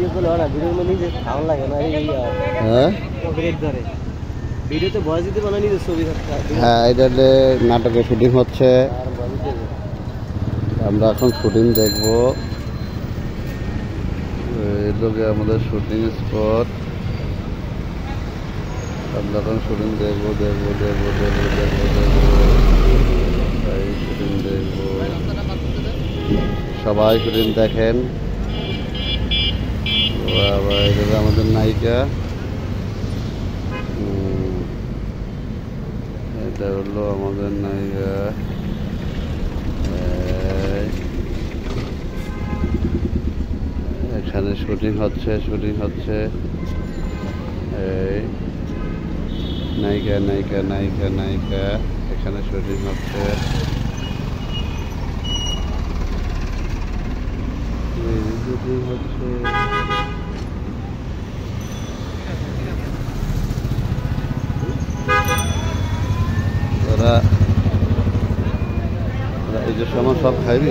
Video করলে হয় না, ভিডিওর মধ্যে নিজে ভালো লাগে না। হ্যাঁ ব্রেক ধরে ভিডিওতে ভয়েস দিতে পারে নিজের ছবি থাকতে। হ্যাঁ, এটা নাটকের শুটিং হচ্ছে, আমরা এখন শুটিং দেখবো। এই লোকে আমাদের শুটিং স্পট, আমরা এখন শুটিং দেখবো দেখবো দেখবো দেখবো দেখবো দেখবো শুটিং দেখবো। সবাই শুটিং দেখেন। এটা আমাদের নায়িকা, এটা হলো আমাদের নায়িকা। এখানে শুটিং হচ্ছে শুটিং হচ্ছে। এই নায়িকা নায়িকা নায়িকা নায়িকা, এখানে শুটিং হচ্ছে। শুটিং হচ্ছে। ওরা এই যে সময় সব খাইবি।